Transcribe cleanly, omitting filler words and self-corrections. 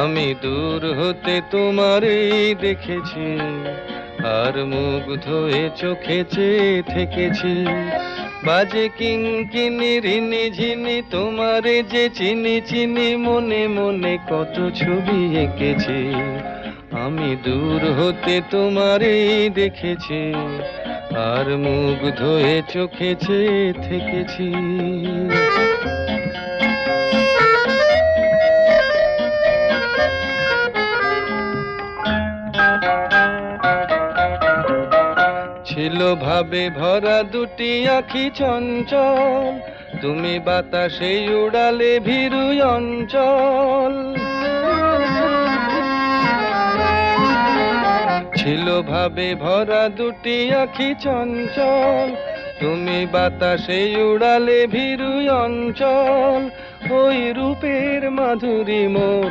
আমি দূর হতে তোমারই দেখেছি, আর মুগ্ধ হয়ে চোখে চেয়ে থেকেছি। বাজে কিঙ্কিনি রিনি ঝিনি তোমারে যে চিনি চিনি, মনে মনে কত ছবি এঁকেছি। আমি দূর হতে তোমারই দেখেছি, আর মুগ্ধ হয়ে চোখে চেয়ে থেকেছি। ছিল ভাবে ভরা দুটি আঁখি চঞ্চল, তুমি বাতাসে উড়ালে ভীরু অঞ্চল। ছিল ভাবে ভরা দুটি আঁখি চঞ্চল, তুমি বাতাসে উড়ালে ভীরু অঞ্চল। ওই রূপের মাধুরী মোর